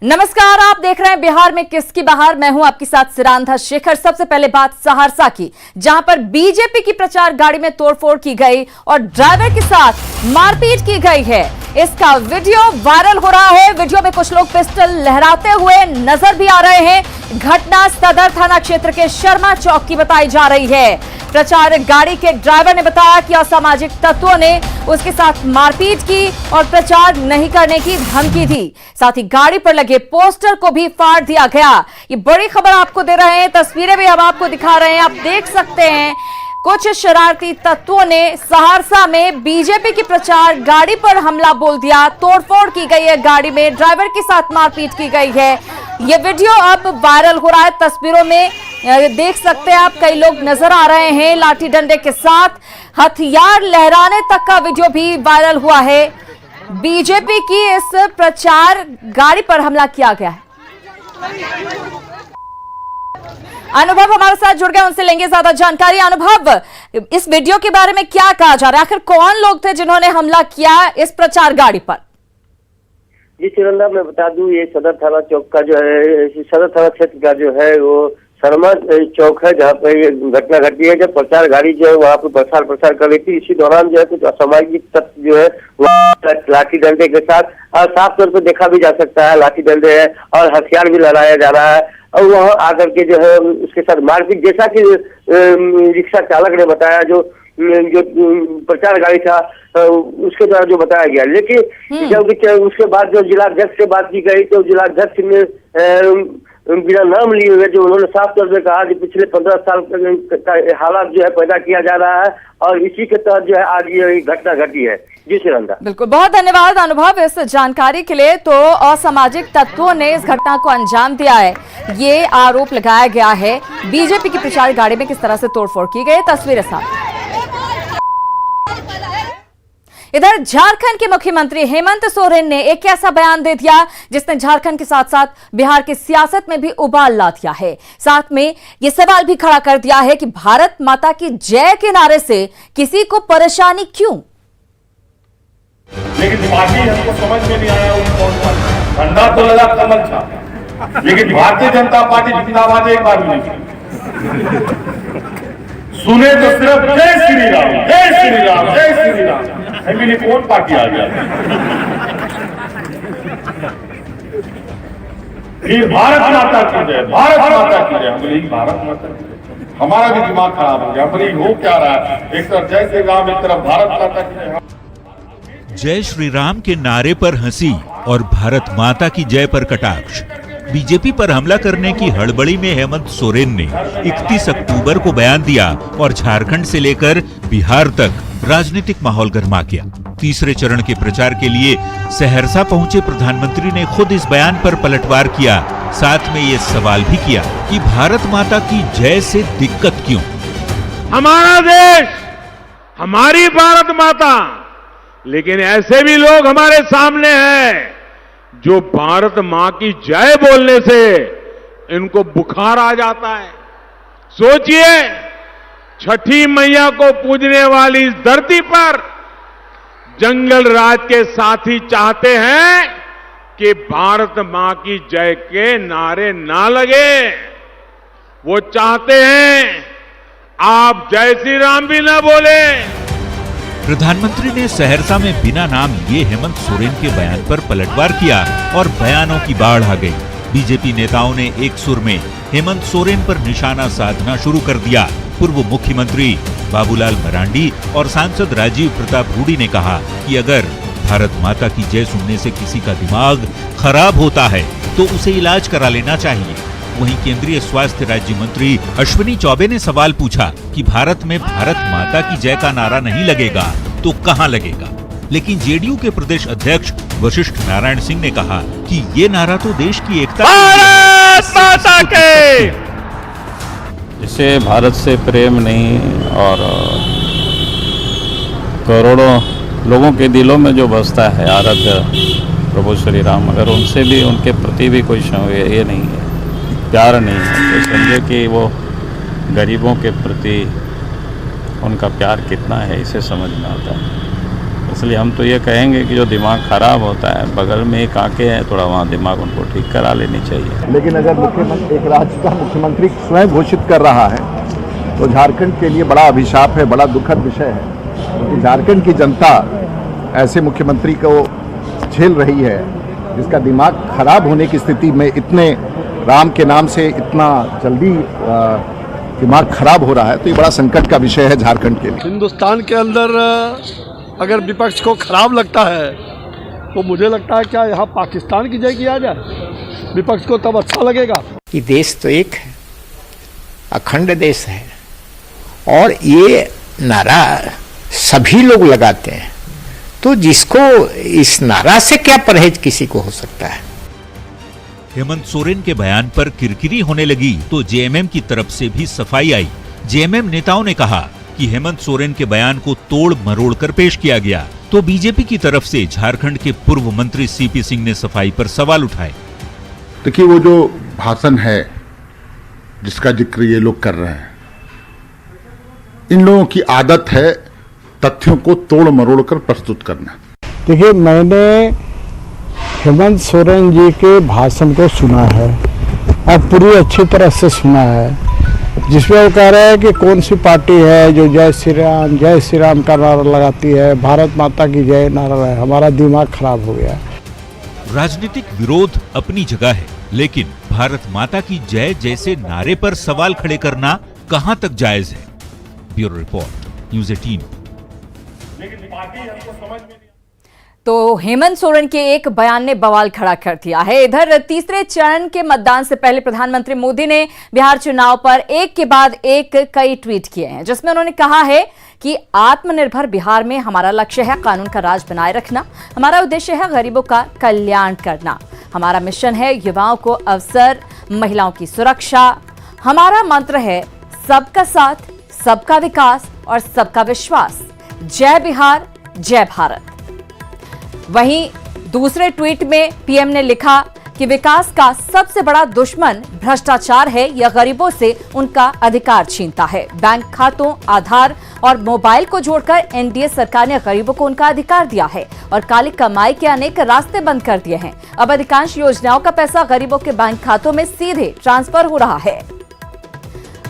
नमस्कार, आप देख रहे हैं बिहार में किसकी बहार। मैं हूं आपके साथ सिरांधा शेखर। सबसे पहले बात सहरसा की, जहां पर बीजेपी की प्रचार गाड़ी में तोड़फोड़ की गई और ड्राइवर के साथ मारपीट की गई है। इसका वीडियो वायरल हो रहा है। वीडियो में कुछ लोग पिस्टल लहराते हुए नजर भी आ रहे हैं। घटना सदर थाना क्षेत्र के शर्मा चौक की बताई जा रही है। प्रचार गाड़ी के ड्राइवर ने बताया कि असामाजिक तत्वों ने उसके साथ मारपीट की और प्रचार नहीं करने की धमकी दी। साथ ही गाड़ी पर लगे पोस्टर को भी फाड़ दिया गया। ये बड़ी खबर आपको दे रहे हैं, तस्वीरें भी हम आपको दिखा रहे हैं। आप देख सकते हैं कुछ शरारती तत्वों ने सहरसा में बीजेपी की प्रचार गाड़ी पर हमला बोल दिया। तोड़फोड़ की गई है, गाड़ी में ड्राइवर के साथ मारपीट की गई है। ये वीडियो अब वायरल हो रहा है। तस्वीरों में देख सकते हैं आप, कई लोग नजर आ रहे हैं लाठी डंडे के साथ, हथियार लहराने तक का वीडियो भी वायरल हुआ है। बीजेपी की इस प्रचार गाड़ी पर हमला किया गया है। अनुभव हमारे साथ जुड़ गए, उनसे लेंगे ज्यादा जानकारी। अनुभव, इस वीडियो के बारे में क्या कहा जा रहा है? आखिर कौन लोग थे जिन्होंने हमला किया इस प्रचार गाड़ी पर? जी चिरंदा, मैं बता दूं, ये सदर थाना चौक का जो है, सदर थाना क्षेत्र का जो है वो शर्मा चौक है, जहाँ पे ये घटना घटी है। जब प्रचार गाड़ी जो है वहाँ पे प्रसार कर रही थी, इसी दौरान जो है कुछ असामाजिक तत्व जो है वह लाठी डंडे के साथ, और साफ तौर पर देखा भी जा सकता है लाठी डंडे है और हथियार भी लहराया जा रहा है। और वहाँ आकर के जो है उसके साथ मारपीट, जैसा कि रिक्शा चालक ने बताया, जो प्रचार गाड़ी था उसके द्वारा जो बताया गया। लेकिन जब उसके बाद जो जिलाध्यक्ष से बात की गई तो जिलाध्यक्ष ने बिना नाम लिए हुए जो उन्होंने साफ तौर पर कहा कि पिछले 15 साल का हालात जो है पैदा किया जा रहा है और इसी के तहत जो है आज ये घटना घटी है। जी शिरंदा, बिल्कुल, बहुत धन्यवाद अनुभव इस जानकारी के लिए। तो असामाजिक तत्वों ने इस घटना को अंजाम दिया है, ये आरोप लगाया गया है। बीजेपी की प्रचार गाड़ी में किस तरह से तोड़फोड़ की गई, तस्वीरें सामने। इधर झारखंड के मुख्यमंत्री हेमंत सोरेन ने एक ऐसा बयान दे दिया जिसने झारखंड के साथ साथ बिहार की सियासत में भी उबाल ला दिया है। साथ में यह सवाल भी खड़ा कर दिया है कि भारत माता की जय के नारे से किसी को परेशानी क्यों? लेकिन पार्टी हमको समझ में नहीं आया कौन सा झंडा तो लगा कमल था, लेकिन भारतीय जनता पार्टी जिंदाबाद एक बार भी नहीं सुने तो सिर्फ जय श्री राम, जय श्री राम, जय श्री राम। हमें कौन पार्टी आ गया? फिर भारत माता की जय, भारत माता की जय। बोले भारत माता की जय, हमारा भी दिमाग खराब हो गया। बोले हो क्या रहा है, एक तरफ जय श्री राम, एक तरफ भारत माता की जय। जय श्री राम के नारे पर हंसी और भारत माता की जय पर कटाक्ष। बीजेपी पर हमला करने की हड़बड़ी में हेमंत सोरेन ने 31 अक्टूबर को बयान दिया और झारखंड से लेकर बिहार तक राजनीतिक माहौल गर्मा गया। तीसरे चरण के प्रचार के लिए सहरसा पहुंचे प्रधानमंत्री ने खुद इस बयान पर पलटवार किया। साथ में ये सवाल भी किया कि भारत माता की जय से दिक्कत क्यों? हमारा देश, हमारी भारत माता, लेकिन ऐसे भी लोग हमारे सामने हैं जो भारत मां की जय बोलने से इनको बुखार आ जाता है। सोचिए, छठी मैया को पूजने वाली इस धरती पर जंगल राज के साथी चाहते हैं कि भारत मां की जय के नारे ना लगे। वो चाहते हैं आप जय श्री राम भी ना बोले। प्रधानमंत्री ने सहरसा में बिना नाम लिए हेमंत सोरेन के बयान पर पलटवार किया और बयानों की बाढ़ आ गई। बीजेपी नेताओं ने एक सुर में हेमंत सोरेन पर निशाना साधना शुरू कर दिया। पूर्व मुख्यमंत्री बाबूलाल मरांडी और सांसद राजीव प्रताप रूडी ने कहा कि अगर भारत माता की जय सुनने से किसी का दिमाग खराब होता है तो उसे इलाज करा लेना चाहिए। वहीं केंद्रीय स्वास्थ्य राज्य मंत्री अश्विनी चौबे ने सवाल पूछा कि भारत में भारत माता की जय का नारा नहीं लगेगा तो कहां लगेगा? लेकिन जेडीयू के प्रदेश अध्यक्ष वशिष्ठ नारायण सिंह ने कहा कि ये नारा तो देश की एकता भारत माता के, इसे भारत से प्रेम नहीं और करोड़ों लोगों के दिलों में जो बसता है आराध्य प्रभु श्री राम, अगर उनसे भी उनके प्रति भी कोई ये नहीं है, प्यार नहीं है, तो समझे कि वो गरीबों के प्रति उनका प्यार कितना है, इसे समझ में आता है। इसलिए हम तो ये कहेंगे कि जो दिमाग खराब होता है, बगल में एक आके है, थोड़ा वहाँ दिमाग उनको ठीक करा लेनी चाहिए। लेकिन अगर मुख्यमंत्री एक राज्य का मुख्यमंत्री स्वयं घोषित कर रहा है तो झारखंड के लिए बड़ा अभिशाप है, बड़ा दुखद विषय है, क्योंकि झारखंड की जनता ऐसे मुख्यमंत्री को झेल रही है जिसका दिमाग खराब होने की स्थिति में इतने राम के नाम से इतना जल्दी दिमाग खराब हो रहा है, तो ये बड़ा संकट का विषय है झारखंड के लिए। हिंदुस्तान के अंदर अगर विपक्ष को खराब लगता है तो मुझे लगता है क्या यहाँ पाकिस्तान की जय किया जाए, विपक्ष को तब अच्छा लगेगा। कि देश तो एक है, अखंड देश है, और ये नारा सभी लोग लगाते हैं, तो जिसको इस नारा से क्या परहेज किसी को हो सकता है। हेमंत सोरेन के बयान पर किरकिरी होने लगी तो जेएमएम की तरफ से भी सफाई आई। जेएमएम नेताओं ने कहा कि हेमंत सोरेन के बयान को तोड़ मरोड़ कर पेश किया गया, तो बीजेपी की तरफ से झारखंड के पूर्व मंत्री सीपी सिंह ने सफाई पर सवाल उठाए। देखिए, वो जो भाषण है जिसका जिक्र ये लोग कर रहे हैं, इन लोगों की आदत है तथ्यों को तोड़ मरोड़ कर प्रस्तुत करना। देखिए, मैंने हेमंत सोरेन जी के भाषण को सुना है और पूरी अच्छी तरह से सुना है, जिसमें वो कह रहे हैं कि कौन सी पार्टी है जो जय श्री राम का नारा लगाती है, भारत माता की जय नारा है। हमारा दिमाग खराब हो गया। राजनीतिक विरोध अपनी जगह है, लेकिन भारत माता की जय जैसे नारे पर सवाल खड़े करना कहां तक जायज है। Bureau report, news 18। तो हेमंत सोरेन के एक बयान ने बवाल खड़ा कर दिया है। इधर तीसरे चरण के मतदान से पहले प्रधानमंत्री मोदी ने बिहार चुनाव पर एक के बाद एक कई ट्वीट किए हैं, जिसमें उन्होंने कहा है कि आत्मनिर्भर बिहार में हमारा लक्ष्य है कानून का राज बनाए रखना, हमारा उद्देश्य है गरीबों का कल्याण करना, हमारा मिशन है युवाओं को अवसर, महिलाओं की सुरक्षा, हमारा मंत्र है सबका साथ, सबका विकास और सबका विश्वास। जय बिहार, जय भारत। वहीं दूसरे ट्वीट में पीएम ने लिखा कि विकास का सबसे बड़ा दुश्मन भ्रष्टाचार है, यह गरीबों से उनका अधिकार छीनता है। बैंक खातों, आधार और मोबाइल को जोड़कर एनडीए सरकार ने गरीबों को उनका अधिकार दिया है और काली कमाई के अनेक रास्ते बंद कर दिए हैं। अब अधिकांश योजनाओं का पैसा गरीबों के बैंक खातों में सीधे ट्रांसफर हो रहा है।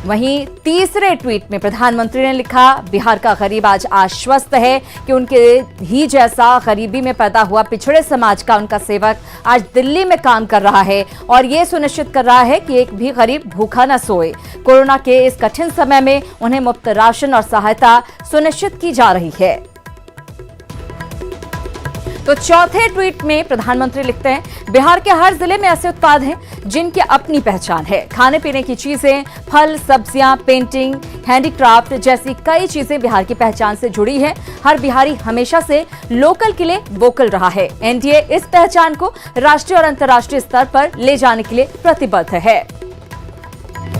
वहीं तीसरे ट्वीट में प्रधानमंत्री ने लिखा, बिहार का गरीब आज आश्वस्त है कि उनके ही जैसा गरीबी में पैदा हुआ पिछड़े समाज का उनका सेवक आज दिल्ली में काम कर रहा है और ये सुनिश्चित कर रहा है कि एक भी गरीब भूखा न सोए। कोरोना के इस कठिन समय में उन्हें मुफ्त राशन और सहायता सुनिश्चित की जा रही है। तो चौथे ट्वीट में प्रधानमंत्री लिखते हैं, बिहार के हर जिले में ऐसे उत्पाद हैं जिनकी अपनी पहचान है। खाने पीने की चीजें, फल, सब्जियां, पेंटिंग, हैंडीक्राफ्ट जैसी कई चीजें बिहार की पहचान से जुड़ी हैं। हर बिहारी हमेशा से लोकल के लिए वोकल रहा है। एनडीए इस पहचान को राष्ट्रीय और अंतर्राष्ट्रीय स्तर पर ले जाने के लिए प्रतिबद्ध है।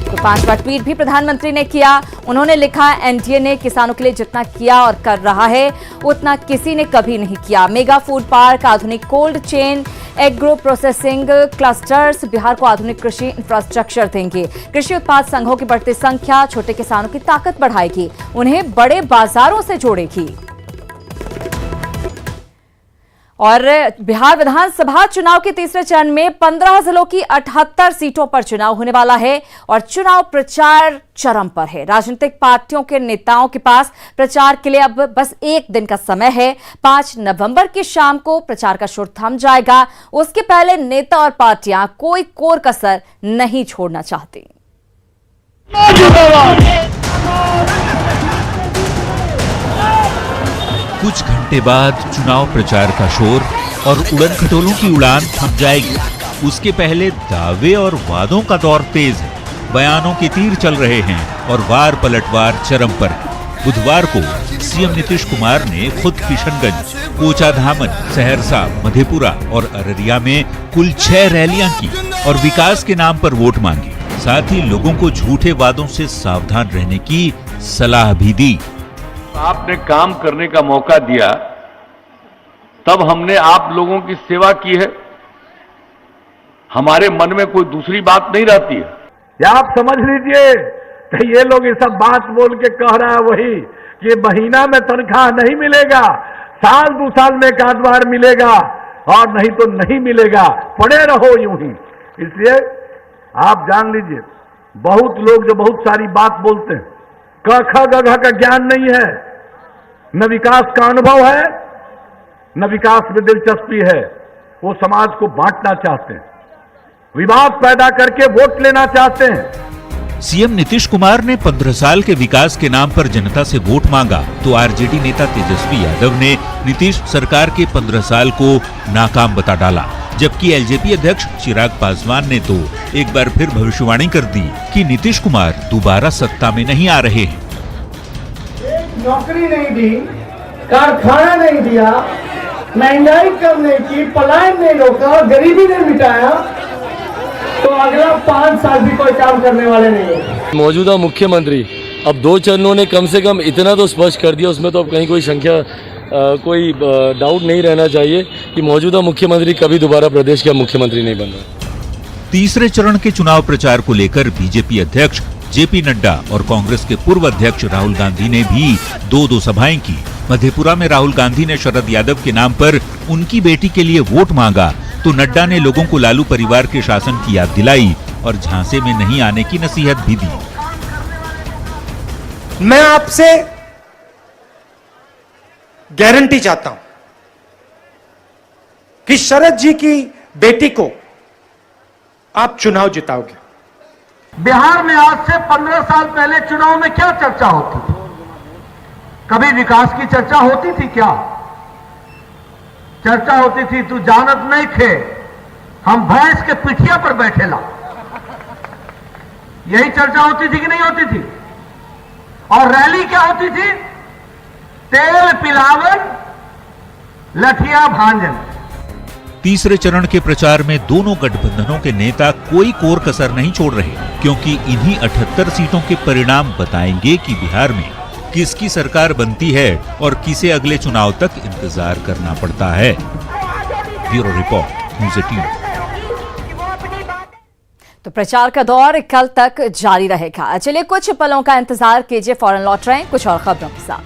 तो पांचवा ट्वीट भी प्रधानमंत्री ने किया। उन्होंने लिखा, एनडीए ने किसानों के लिए जितना किया और कर रहा है उतना किसी ने कभी नहीं किया। मेगा फूड पार्क, आधुनिक cold chain, agro processing clusters Bihar को आधुनिक कृषि इंफ्रास्ट्रक्चर देंगे। कृषि उत्पाद संघों की बढ़ती संख्या छोटे किसानों की ताकत बढ़ाएगी, उन्हें बड़े बाजारों से जोड़ेगी। और बिहार विधानसभा चुनाव के तीसरे चरण में 15 जिलों की 78 सीटों पर चुनाव होने वाला है और चुनाव प्रचार चरम पर है। राजनीतिक पार्टियों के नेताओं के पास प्रचार के लिए अब बस एक दिन का समय है। 5 नवंबर की शाम को प्रचार का शोर थम जाएगा। उसके पहले नेता और पार्टियां कोई कोर कसर नहीं छोड़ना चाहती। कुछ घंटे बाद चुनाव प्रचार का शोर और उड़न खटोलों की उड़ान थम जाएगी। उसके पहले दावे और वादों का दौर तेज है। बयानों के तीर चल रहे हैं और वार पलटवार चरम पर है। बुधवार को सीएम नीतीश कुमार ने खुद किशनगंज, कोचाधामन, सहरसा, मधेपुरा और अररिया में कुल 6 रैलियां की और विकास के नाम पर वोट मांगी। साथ ही लोगों को झूठे वादों से सावधान रहने की सलाह भी दी। आपने काम करने का मौका दिया, तब हमने आप लोगों की सेवा की है। हमारे मन में कोई दूसरी बात नहीं रहती है। या आप समझ लीजिए कि ये लोग ये सब बात बोल के कह रहा है वही कि महीना में तनख्वाह नहीं मिलेगा, साल 2 साल में एक आध बार मिलेगा और नहीं तो नहीं मिलेगा, पड़े रहो यूं ही। इसलिए आप जान लीजिए, बहुत लोग जो बहुत सारी बात बोलते हैं, क ख ग घ का ज्ञान नहीं है, न विकास का अनुभव है, न विकास में दिलचस्पी है। वो समाज को बांटना चाहते हैं, विवाद पैदा करके वोट लेना चाहते हैं। सीएम नीतीश कुमार ने 15 साल के विकास के नाम पर जनता से वोट मांगा तो आरजेडी नेता तेजस्वी यादव ने नीतीश सरकार के 15 साल को नाकाम बता डाला। जबकि एलजेपी अध्यक्ष चिराग पासवान ने तो एक बार फिर भविष्यवाणी कर दी कि नीतीश कुमार दोबारा सत्ता में नहीं आ रहे हैं। नौकरी नहीं दी, कारखाना नहीं दिया, महंगाई कम नहीं की, पलायन नहीं रोका, गरीबी नहीं मिटाया, तो अगला 5 साल भी कोई काम करने वाले नहीं है। मौजूदा मुख्यमंत्री अब 2 चरणों ने कम से कम इतना तो स्पष्ट कर दिया, उसमें तो अब कहीं कोई संख्या कोई डाउट नहीं रहना चाहिए कि मौजूदा मुख्यमंत्री कभी दोबारा प्रदेश का मुख्यमंत्री नहीं बन रहा। तीसरे चरण के चुनाव प्रचार को लेकर बीजेपी अध्यक्ष जेपी नड्डा और कांग्रेस के पूर्व अध्यक्ष राहुल गांधी ने भी 2 सभाएं की। मधेपुरा में राहुल गांधी ने शरद यादव के नाम पर उनकी बेटी के लिए वोट मांगा तो नड्डा ने लोगों को लालू परिवार के शासन की याद दिलाई और झांसे में नहीं आने की नसीहत भी दी। मैं आपसे गारंटी चाहता हूं कि शरद जी की बेटी को आप चुनाव जिताओगे। बिहार में आज से 15 साल पहले चुनाव में क्या चर्चा होती थी? कभी विकास की चर्चा होती थी क्या? चर्चा होती थी तू जानत नहीं खे, हम भैंस के पिठिया पर बैठेला। यही चर्चा होती थी कि नहीं होती थी? और रैली क्या होती थी? तेल पिलावन, लठिया भांजन। तीसरे चरण के प्रचार में दोनों गठबंधनों के नेता कोई कोर कसर नहीं छोड़ रहे, क्योंकि इन्हीं 78 सीटों के परिणाम बताएंगे कि बिहार में किसकी सरकार बनती है और किसे अगले चुनाव तक इंतजार करना पड़ता है। Bureau report, news 18। तो प्रचार का दौर कल तक जारी रहेगा। चलिए कुछ पलों का इंतजार कीजिए, फौरन लौट रहे हैं कुछ और खबरों के साथ।